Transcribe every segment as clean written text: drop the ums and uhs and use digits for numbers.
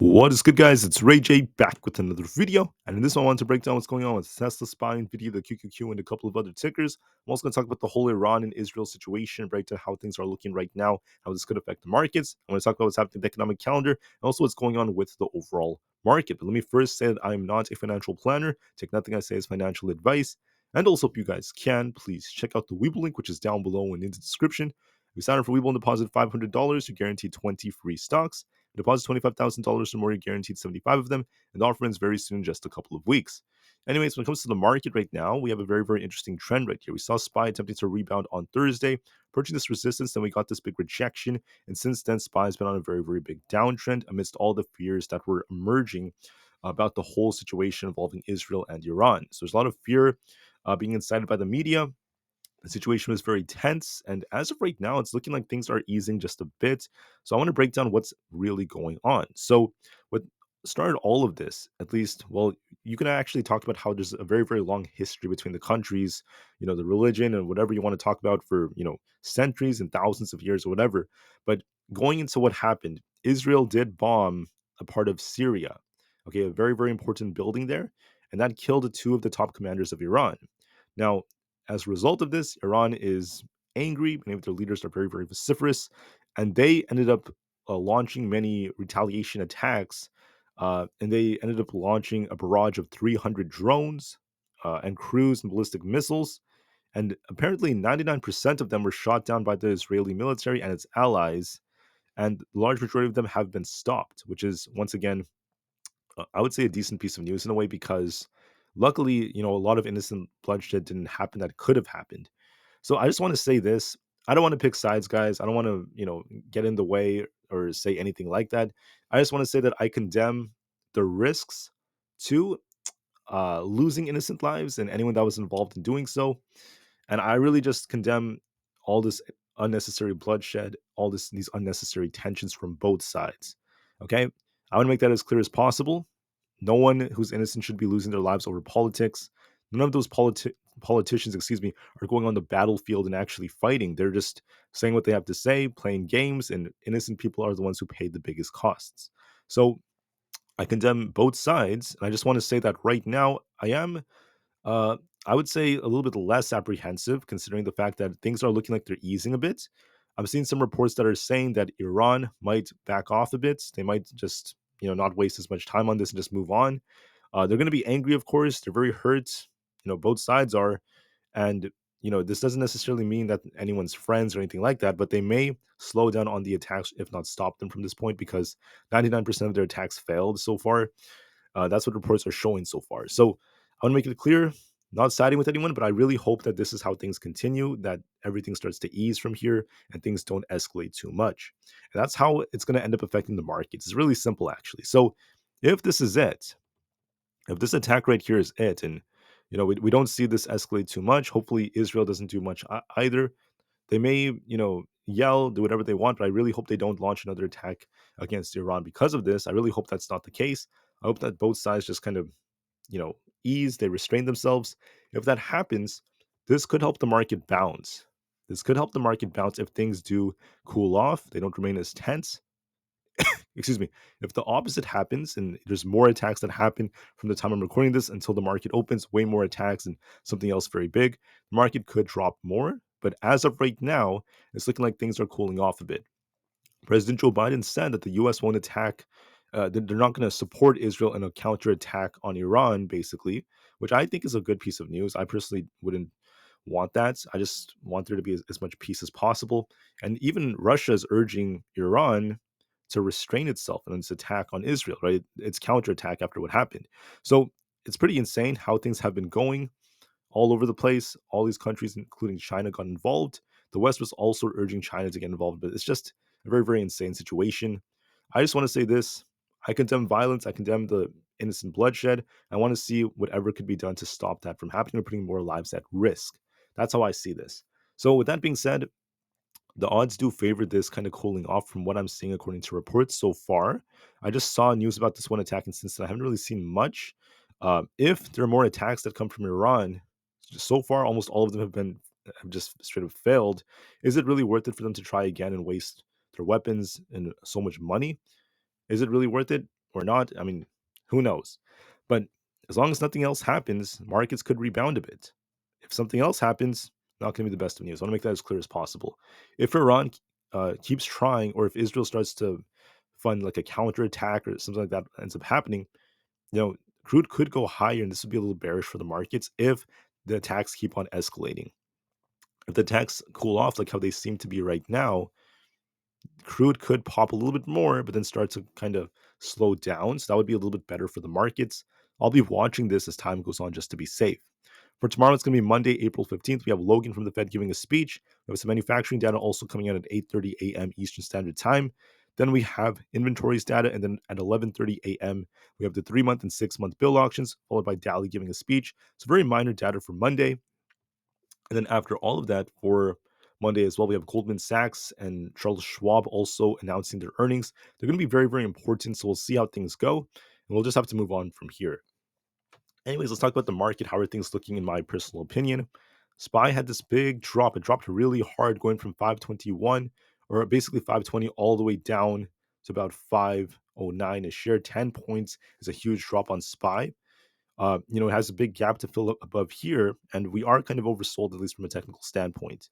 What is good, guys? It's Rey-Jay back with another video, and in this one I want to break down what's going on with Tesla, SPY, Nvda, the QQQ, and a couple of other tickers. I'm also going to talk about the whole Iran and Israel situation, break down how things are looking right now, how this could affect the markets. I'm going to talk about what's happening in the economic calendar, and also what's going on with the overall market. But let me first say that I am not a financial planner. Take nothing I say as financial advice. And also, if you guys can, please check out the Weeble link, which is down below and in the description. If you sign up for Weeble and deposit $500, you're guaranteed 20 free stocks. Deposit $25,000 or more, you're guaranteed 75 of them, and the offer ends very soon, in just a couple of weeks. Anyways, when it comes to the market right now, we have a very, very interesting trend right here. We saw SPY attempting to rebound on Thursday, approaching this resistance, then we got this big rejection, and since then, SPY has been on a very, very big downtrend amidst all the fears that were emerging about the whole situation involving Israel and Iran. So there's a lot of fear being incited by the media. The situation was very tense, and as of right now, it's looking like things are easing just a bit. So I want to break down what's really going on. So what started all of this, at least, well, you can actually talk about how there's a very, very long history between the countries, the religion and whatever you want to talk about for, centuries and thousands of years or whatever. But going into what happened, Israel did bomb a part of Syria, okay, a very, very important building there, and that killed two of the top commanders of Iran. Now, as a result of this, Iran is angry. Many of their leaders are very, very vociferous, and they ended up launching many retaliation attacks. And they ended up launching a barrage of 300 drones and cruise and ballistic missiles. And apparently, 99% of them were shot down by the Israeli military and its allies. And the large majority of them have been stopped, which is, once again, I would say a decent piece of news in a way because luckily, a lot of innocent bloodshed didn't happen that could have happened. So I just want to say this. I don't want to pick sides, guys. I don't want to, get in the way or say anything like that. I just want to say that I condemn the risks to losing innocent lives and anyone that was involved in doing so. And I really just condemn all this unnecessary bloodshed, all these unnecessary tensions from both sides. Okay? I want to make that as clear as possible. No one who's innocent should be losing their lives over politics. None of those politicians, are going on the battlefield and actually fighting. They're just saying what they have to say, playing games, and innocent people are the ones who paid the biggest costs. So I condemn both sides, and I just want to say that right now I am uh, I would say a little bit less apprehensive, considering the fact that things are looking like they're easing a bit. I'm seeing some reports that are saying that Iran might back off a bit. They might just, not waste as much time on this and just move on. They're going to be angry, of course. They're very hurt. Both sides are. And, this doesn't necessarily mean that anyone's friends or anything like that, but they may slow down on the attacks, if not stop them from this point, because 99% of their attacks failed so far. That's what reports are showing so far. So I want to make it clear, not siding with anyone, but I really hope that this is how things continue, that everything starts to ease from here and things don't escalate too much. And that's how it's going to end up affecting the markets. It's really simple, actually. So if this is it, if this attack right here is it, and we don't see this escalate too much, hopefully Israel doesn't do much either. They may, yell, do whatever they want, but I really hope they don't launch another attack against Iran because of this. I really hope that's not the case. I hope that both sides just kind of, ease, they restrain themselves. If that happens, this could help the market bounce. This could help the market bounce if things do cool off, they don't remain as tense. Excuse me. If the opposite happens and there's more attacks that happen from the time I'm recording this until the market opens, way more attacks and something else very big, the market could drop more. But as of right now, it's looking like things are cooling off a bit. President Joe Biden said that the U.S. won't attack, that they're not going to support Israel in a counterattack on Iran, basically, which I think is a good piece of news. I personally wouldn't want that. I just want there to be as much peace as possible. And even Russia is urging Iran to restrain itself in its attack on Israel, right? Its counterattack after what happened. So it's pretty insane how things have been going all over the place. All these countries, including China, got involved. The West was also urging China to get involved, but it's just a very, very insane situation. I just want to say this. I condemn violence. I condemn the innocent bloodshed. I want to see whatever could be done to stop that from happening or putting more lives at risk. That's how I see this. So, with that being said, the odds do favor this kind of cooling off from what I'm seeing according to reports so far. I just saw news about this one attack and since then I haven't really seen much. If there are more attacks that come from Iran, so far almost all of them have just straight up failed. Is it really worth it for them to try again and waste their weapons and so much money? Is it really worth it? or not. I mean, who knows? But as long as nothing else happens, markets could rebound a bit. If something else happens, not going to be the best of news. I want to make that as clear as possible. If Iran keeps trying, or if Israel starts to fund like a counterattack or something like that ends up happening, crude could go higher, and this would be a little bearish for the markets if the attacks keep on escalating. If the attacks cool off like how they seem to be right now, crude could pop a little bit more, but then start to kind of slow down. So that would be a little bit better for the markets. I'll be watching this as time goes on just to be safe. For tomorrow, it's going to be Monday, April 15th. We have Logan from the Fed giving a speech. We have some manufacturing data also coming out at 8:30 a.m. Eastern Standard Time. Then we have inventories data, and then at 11:30 a.m., we have the 3-month and 6-month bill auctions, followed by Daly giving a speech. So very minor data for Monday. And then after all of that, for Monday as well, we have Goldman Sachs and Charles Schwab also announcing their earnings. They're going to be very, very important. So we'll see how things go. And we'll just have to move on from here. Anyways, let's talk about the market. How are things looking in my personal opinion? SPY had this big drop. It dropped really hard, going from 521 or basically 520 all the way down to about 509 a share. 10 points is a huge drop on SPY. It has a big gap to fill up above here, and we are kind of oversold, at least from a technical standpoint.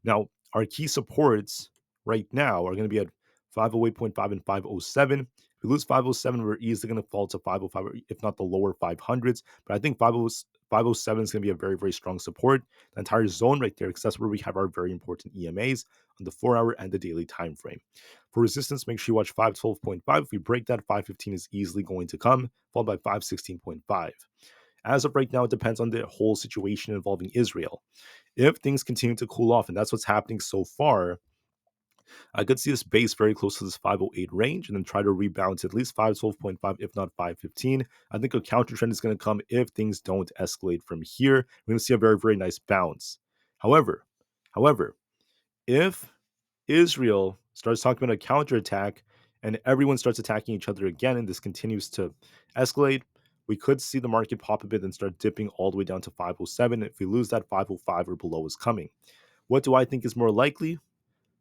Now, our key supports right now are going to be at 508.5 and 507. If we lose 507, we're easily going to fall to 505, or if not the lower 500s. But I think 507 is going to be a very, very strong support. The entire zone right there, because that's where we have our very important EMAs on the 4-hour and the daily time frame. For resistance, make sure you watch 512.5. If we break that, 515 is easily going to come, followed by 516.5. As of right now, it depends on the whole situation involving Israel. If things continue to cool off, and that's what's happening so far, I could see this base very close to this 508 range and then try to rebound to at least 512.5, if not 515. I think a counter trend is going to come if things don't escalate from here. We're going to see a very, very nice bounce. However, if Israel starts talking about a counterattack and everyone starts attacking each other again, and this continues to escalate, we could see the market pop a bit and start dipping all the way down to 507. If we lose that, 505 or below is coming. What do I think is more likely?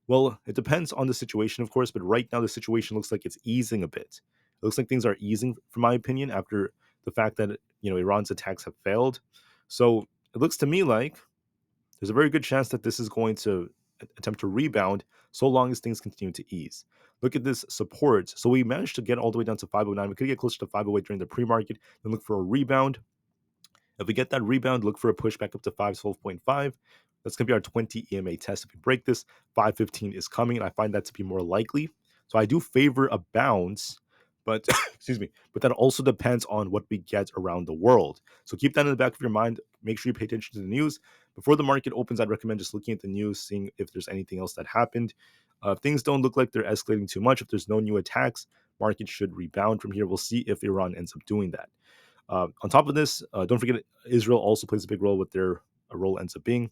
Well, it depends on the situation, of course, but right now the situation looks like it's easing a bit. It looks like things are easing, from my opinion, after the fact that Iran's attacks have failed. So it looks to me like there's a very good chance that this is going to attempt to rebound so long as things continue to ease. Look at this support. So we managed to get all the way down to 509. We could get closer to 508 during the pre-market, then look for a rebound. If we get that rebound, look for a push back up to 512.5. That's going to be our 20 EMA test. If we break this, 515 is coming, and I find that to be more likely. So I do favor a bounce, but excuse me, but that also depends on what we get around the world. So keep that in the back of your mind. Make sure you pay attention to the news. Before the market opens, I'd recommend just looking at the news, seeing if there's anything else that happened. If things don't look like they're escalating too much, if there's no new attacks, market should rebound from here. We'll see if Iran ends up doing that. On top of this, don't forget Israel also plays a big role with their role ends up being.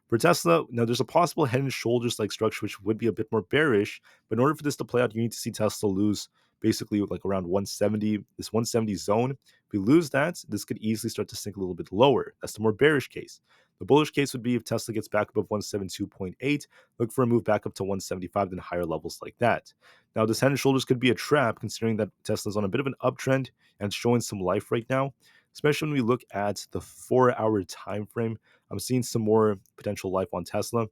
For Tesla, now there's a possible head and shoulders like structure, which would be a bit more bearish. But in order for this to play out, you need to see Tesla lose basically like around 170, this 170 zone. If we lose that, this could easily start to sink a little bit lower. That's the more bearish case. The bullish case would be if Tesla gets back above 172.8, look for a move back up to 175, then higher levels like that. Now, this head and shoulders could be a trap considering that Tesla's on a bit of an uptrend and it's showing some life right now, especially when we look at the 4-hour time frame. I'm seeing some more potential life on Tesla.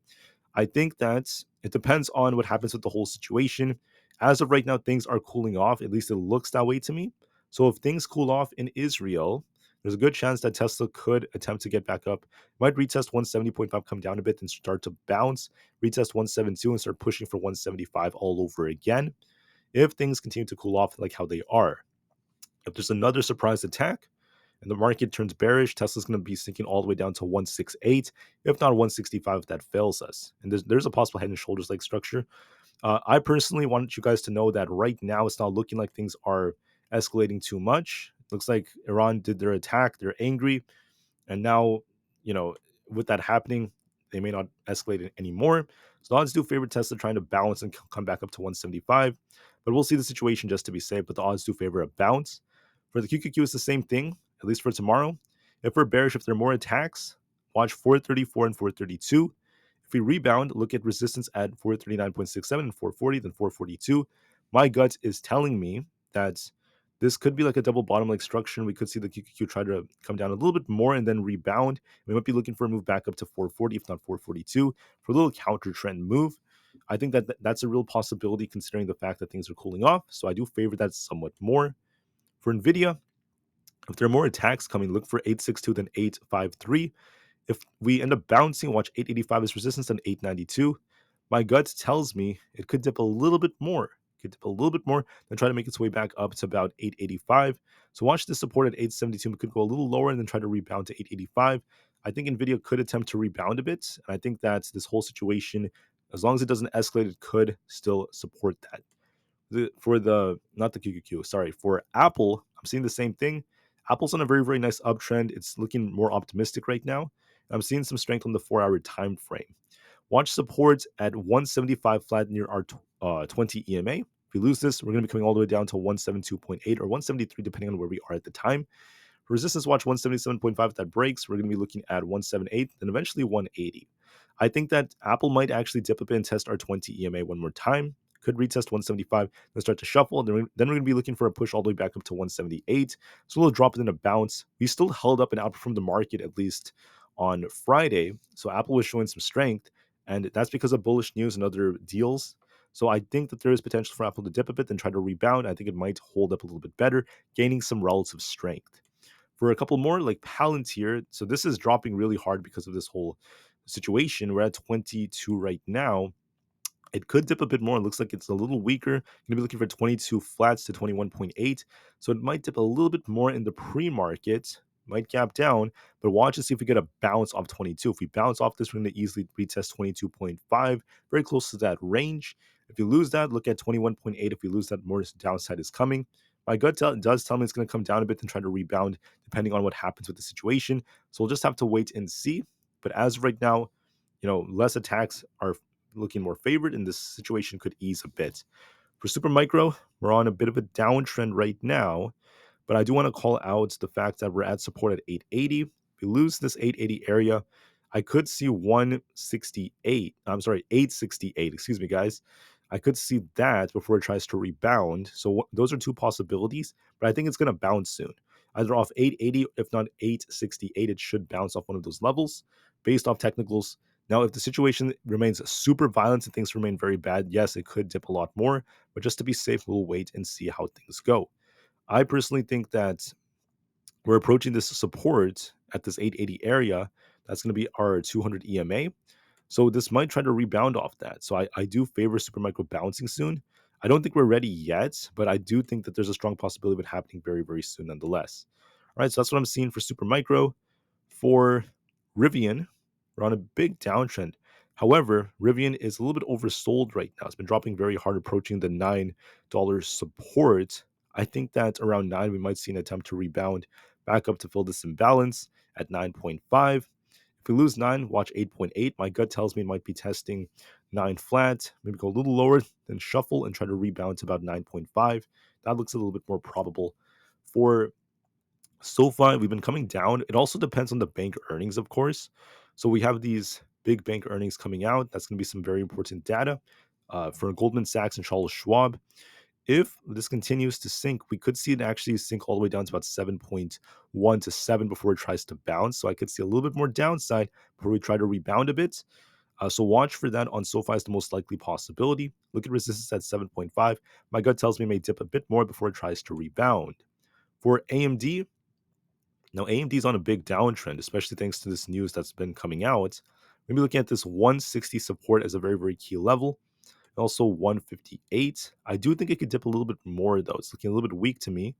I think that it depends on what happens with the whole situation. As of right now, things are cooling off. At least it looks that way to me. So if things cool off in Israel, there's a good chance that Tesla could attempt to get back up. Might retest 170.5, come down a bit, and start to bounce. Retest 172 and start pushing for 175 all over again. If things continue to cool off like how they are. If there's another surprise attack, and the market turns bearish, Tesla's going to be sinking all the way down to 168, if not 165 if that fails us. And there's a possible head and shoulders like structure. I personally want you guys to know that right now it's not looking like things are escalating too much. Looks like Iran did their attack, they're angry, and now, with that happening, they may not escalate it anymore. So the odds do favor Tesla trying to bounce and come back up to 175. But we'll see the situation just to be safe. But the odds do favor a bounce. For the QQQ, it's the same thing, at least for tomorrow. If we're bearish, if there are more attacks, watch 434 and 432. If we rebound, look at resistance at 439.67 and 440, then 442. My gut is telling me that This could be like a double bottom like structure, and we could see the QQQ try to come down a little bit more and then rebound. We might be looking for a move back up to 440, if not 442, for a little counter trend move. I think that that's a real possibility considering the fact that things are cooling off. So I do favor that somewhat more. For Nvidia, if there are more attacks coming, look for 862 then 853. If we end up bouncing, watch 885 as resistance and 892. My gut tells me it could dip a little bit more. Could dip a little bit more, then try to make its way back up to about 885. So watch this support at 872. It could go a little lower and then try to rebound to 885. I think Nvidia could attempt to rebound a bit, and I think that this whole situation, as long as it doesn't escalate, it could still support that. For the not the QQQ, sorry, for Apple, I'm seeing the same thing. Apple's on a very very nice uptrend. It's looking more optimistic right now. I'm seeing some strength on the 4-hour time frame. Watch support at 175 flat near our 20 EMA. If we lose this, we're going to be coming all the way down to 172.8 or 173, depending on where we are at the time. For resistance watch 177.5, if that breaks, we're going to be looking at 178, then eventually 180. I think that Apple might actually dip a bit and test our 20 EMA one more time. Could retest 175, then start to shuffle. Then we're going to be looking for a push all the way back up to 178. So we'll drop it in a bounce. We still held up and outperformed the market at least on Friday. So Apple was showing some strength, and that's because of bullish news and other deals. So I think that there is potential for Apple to dip a bit and try to rebound. I think it might hold up a little bit better, gaining some relative strength. For a couple more, like Palantir, so this is dropping really hard because of this whole situation. We're at 22 right now. It could dip a bit more. It looks like it's a little weaker. Going to be looking for 22 flats to 21.8. So it might dip a little bit more in the pre-market. Might gap down, but watch and see if we get a bounce off 22. If we bounce off this, we're going to easily retest 22.5, very close to that range. If you lose that, look at 21.8. If we lose that, more downside is coming. My gut does tell me it's going to come down a bit and try to rebound depending on what happens with the situation. So we'll just have to wait and see. But as of right now, less attacks are looking more favored, and this situation could ease a bit. For Supermicro, we're on a bit of a downtrend right now, but I do want to call out the fact that we're at support at 880. If we lose this 880 area, I could see 168. I'm sorry, 868. Excuse me, guys. I could see that before it tries to rebound. So those are two possibilities, but I think it's going to bounce soon. Either off 880, if not 868, it should bounce off one of those levels based off technicals. Now, if the situation remains super violent and things remain very bad, yes, it could dip a lot more, but just to be safe, we'll wait and see how things go. I personally think that we're approaching this support at this 880 area. That's going to be our 200 EMA. So this might try to rebound off that. So I do favor Supermicro bouncing soon. I don't think we're ready yet, but I do think that there's a strong possibility of it happening very, very soon nonetheless. All right, so that's what I'm seeing for Supermicro. For Rivian, we're on a big downtrend. However, Rivian is a little bit oversold right now. It's been dropping very hard, approaching the $9 support. I think that around 9, we might see an attempt to rebound back up to fill this imbalance at 9.5. If we lose 9, watch 8.8. My gut tells me it might be testing 9 flat, maybe go a little lower, then shuffle and try to rebound to about 9.5. That looks a little bit more probable. For SoFi, we've been coming down. It also depends on the bank earnings, of course. So we have these big bank earnings coming out. That's going to be some very important data for Goldman Sachs and Charles Schwab. If this continues to sink, we could see it actually sink all the way down to about 7.1 to 7 before it tries to bounce. So I could see a little bit more downside before we try to rebound a bit. So watch for that on SoFi is the most likely possibility. Look at resistance at 7.5. My gut tells me it may dip a bit more before it tries to rebound. For AMD, now, AMD is on a big downtrend, especially thanks to this news that's been coming out. Maybe looking at this 160 support as a very, very key level. And also 158. I do think it could dip a little bit more, though. It's looking a little bit weak to me.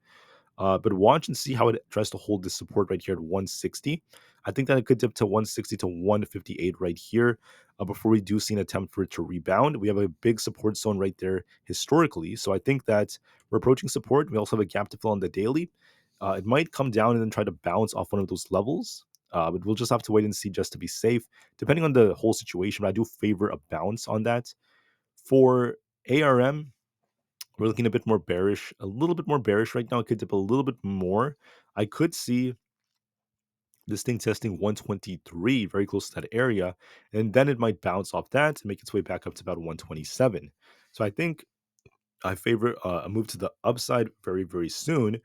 But watch and see how it tries to hold this support right here at 160. I think that it could dip to 160 to 158 right here before we do see an attempt for it to rebound. We have a big support zone right there historically. So I think that we're approaching support. We also have a gap to fill on the daily. It might come down and then try to bounce off one of those levels. But we'll just have to wait and see just to be safe, depending on the whole situation. But I do favor a bounce on that. For ARM, we're looking a bit more bearish, a little bit more bearish right now. It could dip a little bit more. I could see this thing testing 123, very close to that area, and then it might bounce off that and make its way back up to about 127. So I think I favor a move to the upside very, very soon.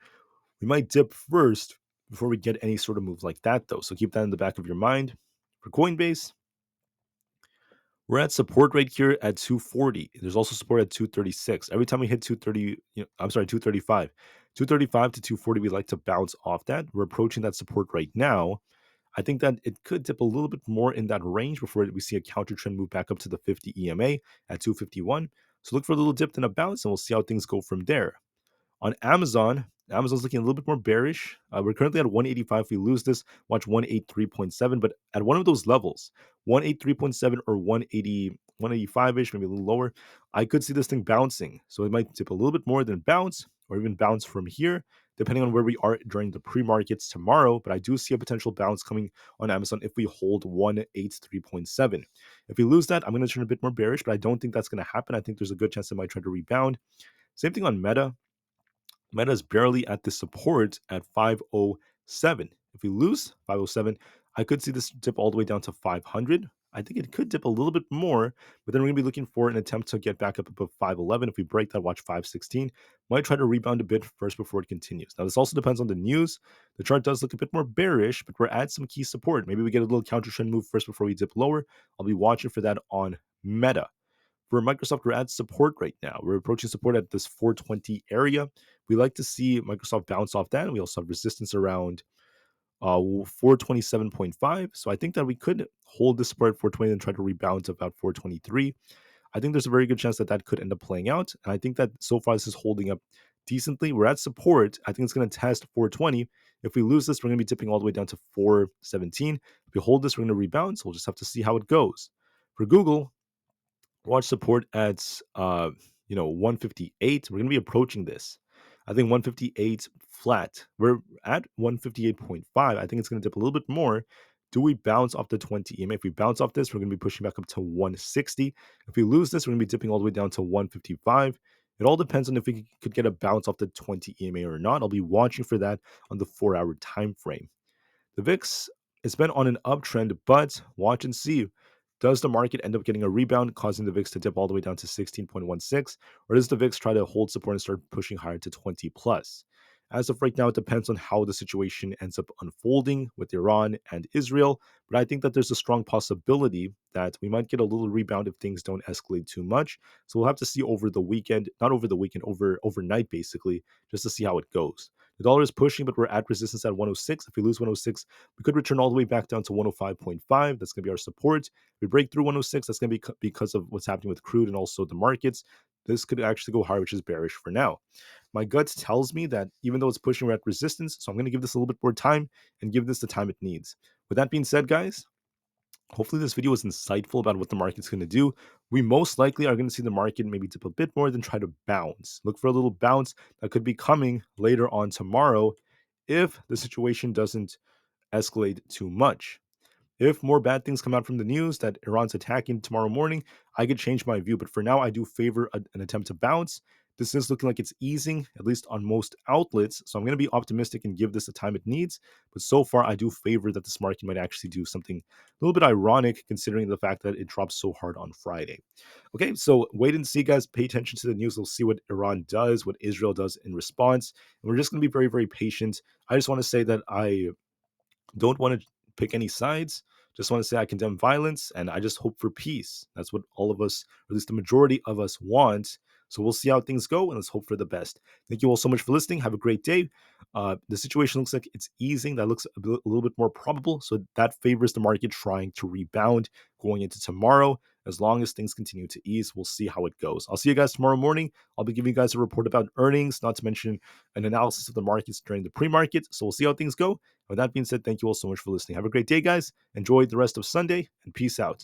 We might dip first before we get any sort of move like that, though. So keep that in the back of your mind. For Coinbase, we're at support right here at 240. There's also support at 236. Every time we hit 230, 235. 235 to 240, we like to bounce off that. We're approaching that support right now. I think that it could dip a little bit more in that range before we see a counter trend move back up to the 50 EMA at 251. So look for a little dip and a bounce, and we'll see how things go from there. On Amazon, Amazon's looking a little bit more bearish. We're currently at 185. If we lose this, watch 183.7. But at one of those levels, 183.7 or 185-ish, maybe a little lower, I could see this thing bouncing. So it might tip a little bit more than bounce, or even bounce from here, depending on where we are during the pre-markets tomorrow. But I do see a potential bounce coming on Amazon if we hold 183.7. If we lose that, I'm going to turn a bit more bearish, but I don't think that's going to happen. I think there's a good chance it might try to rebound. Same thing on Meta. Meta is barely at the support at 507. If we lose 507, I could see this dip all the way down to 500. I think it could dip a little bit more, but then we're going to be looking for an attempt to get back up above 511. If we break that, watch 516. Might try to rebound a bit first before it continues. Now, this also depends on the news. The chart does look a bit more bearish, but we're at some key support. Maybe we get a little counter trend move first before we dip lower. I'll be watching for that on Meta. For Microsoft, we're at support right now. We're approaching support at this 420 area. We like to see Microsoft bounce off that. And we also have resistance around 427.5. So I think that we could hold the support at 420 and try to rebound to about 423. I think there's a very good chance that that could end up playing out. And I think that so far this is holding up decently. We're at support. I think it's going to test 420. If we lose this, we're going to be dipping all the way down to 417. If we hold this, we're going to rebound. So we'll just have to see how it goes. For Google, watch support at 158. We're going to be approaching this. I think 158 flat. We're at 158.5. I think it's going to dip a little bit more. Do we bounce off the 20 EMA? If we bounce off this, we're going to be pushing back up to 160. If we lose this, we're going to be dipping all the way down to 155. It all depends on if we could get a bounce off the 20 EMA or not. I'll be watching for that on the 4-hour time frame. The VIX, it's been on an uptrend, but watch and see. Does the market end up getting a rebound, causing the VIX to dip all the way down to 16.16? Or does the VIX try to hold support and start pushing higher to 20 plus? As of right now, it depends on how the situation ends up unfolding with Iran and Israel. But I think that there's a strong possibility that we might get a little rebound if things don't escalate too much. So we'll have to see over the weekend, not over the weekend, overnight basically, just to see how it goes. The dollar is pushing, but we're at resistance at 106. If we lose 106, we could return all the way back down to 105.5. That's going to be our support. If we break through 106, that's going to be because of what's happening with crude and also the markets. This could actually go higher, which is bearish for now. My gut tells me that even though it's pushing, we're at resistance. So I'm going to give this a little bit more time and give this the time it needs. With that being said, guys, hopefully this video was insightful about what the market's going to do. We most likely are going to see the market maybe dip a bit more than try to bounce. Look for a little bounce that could be coming later on tomorrow if the situation doesn't escalate too much. If more bad things come out from the news that Iran's attacking tomorrow morning, I could change my view. But for now, I do favor an attempt to bounce. This is looking like it's easing, at least on most outlets. So I'm going to be optimistic and give this the time it needs. But so far, I do favor that this market might actually do something a little bit ironic, considering the fact that it dropped so hard on Friday. Okay, so wait and see, guys. Pay attention to the news. We'll see what Iran does, what Israel does in response. And we're just going to be very, very patient. I just want to say that I don't want to pick any sides. Just want to say I condemn violence and I just hope for peace. That's what all of us, or at least the majority of us, want. So we'll see how things go and let's hope for the best. Thank you all so much for listening. Have a great day. The situation looks like it's easing. That looks a little bit more probable. So that favors the market trying to rebound going into tomorrow. As long as things continue to ease, we'll see how it goes. I'll see you guys tomorrow morning. I'll be giving you guys a report about earnings, not to mention an analysis of the markets during the pre-market. So we'll see how things go. With that being said, thank you all so much for listening. Have a great day, guys. Enjoy the rest of Sunday and peace out.